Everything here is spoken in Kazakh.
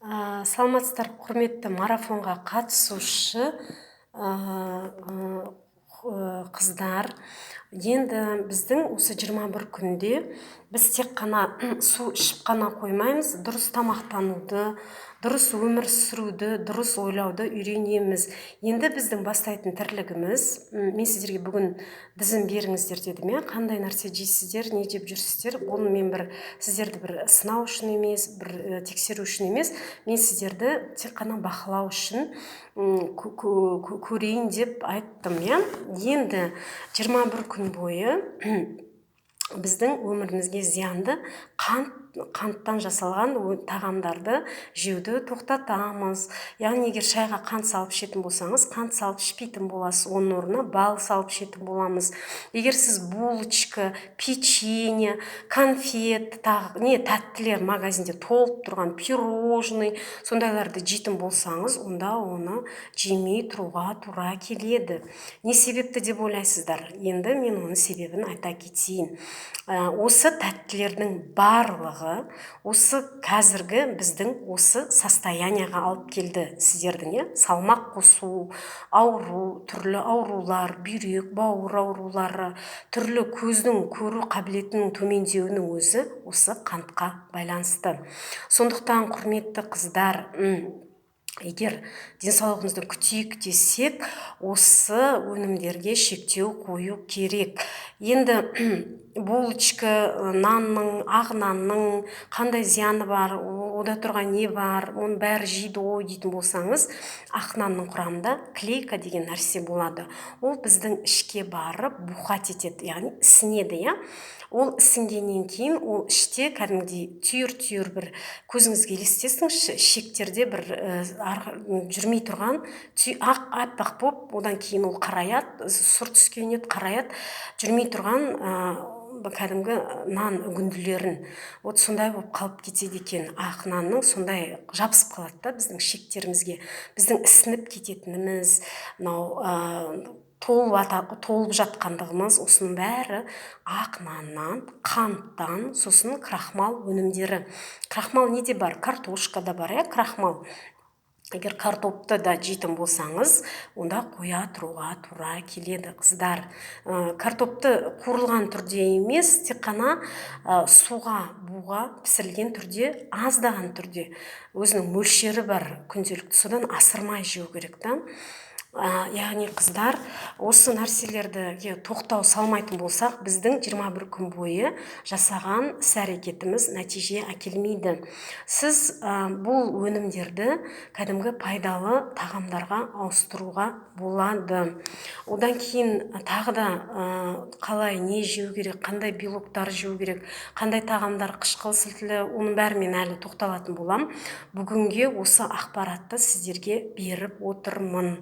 Саламатсыздар, құрметті марафонға қатысушы қыздар. Енді біздің осы 21 күнде біз тек қана су ішіп қана қоймаймыз, дұрыс тамақтануды, дұрыс өмір сүруді, дұрыс ойлауды үйренеміз. Енді біздің бастайтын тірлігіміз, мен сіздерге бүгін тізім беріңіздер дедім, қандай нәрсе жейсіздер, не деп жүрсіздер, оны мен сіздерді бір сынау үшін емес, бір тексеру үшін емес, мен сіздерді тек қана бақылау үшін көрейін деп айттым. Енді 21 күн бойы біздің өмірімізге зиянды қанттан жасалған тағамдарды жеуді тоқтатамыз. Яғни егер шайға қант салып ішетін болсаңыз, қант салып ішпейтін боласыз, оның орнына бал салып ішетін боламыз. Егер сіз булочка, печенье, конфет, тәттілер магазинде толып тұрған пирожный, сондайларды жейтін болсаңыз, онда оны жемей тұруға тура келеді. Не себепті деп ойлайсыздар? Енді мен оның себебін айта кетейін. Осы тәттілердің барлығы осы қазіргі біздің осы состоянияға алып келді. Сіздердің салмақ қосу, ауру, түрлі аурулар, бүйрек, бауыр аурулары, түрлі көздің көру қабілетінің төмендеуінің өзі осы қантқа байланысты. Сондықтан құрметті қыздар, егер денсаулығымызды күтейік десек, осы өнімдерге шектеу қою керек. Енді булочка, нанның, ақ нанның қандай зияны бар, ода тұрған не бар, оның бәрі жейді ғой дейтін болсаңыз, ақ нанның құрамында клейка деген нәрсе болады. Ол біздің ішке барып бухать етеді, яғни ісінеді. Ол ісінгеннен кейін ол іште кәдімгідей түйір бір, көзіңізге елестетіңізші, шектерде бір жүрмей тұрған аппақ боп, одан кейін ол қараяды, сұр түскен еді, қараяды, жүрмей тұрған кәдімгі нан үгінділерін. Сондай болып қалып кетеді екен. Ақ нанның сондай жабысып қалады да біздің шектерімізге. Біздің ісініп кететініміз, толып жатқандығымыз, осының бәрі ақ наннан, қанттан, сосын крахмал өнімдері. Крахмал неде бар? Картошкада бар, крахмал. Егер картопты да жейтін болсаңыз, онда қоя тұруға тура келеді, қыздар. Картопты қуырылған түрде емес, тек қана суға, буға пісірілген түрде, аздаған түрде, өзінің мөлшері бар, күнделікті, содан асырмай жеу керек та. Яғни қыздар, осы нәрселерді тоқтау салмайтын болсақ, біздің 21 күн бойы жасаған іс-әрекетіміз нәтиже әкелмейді. Сіз бұл өнімдерді кәдімгі пайдалы тағамдарға ауыстыруға болады. Одан кейін тағы да қалай не жеу керек, қандай белоктар жеу керек, қандай тағамдар қышқыл сілтілі, оның бәрі мен әлі тоқталатын болам. Бүгінге осы ақпаратты сіздерге беріп отырмын.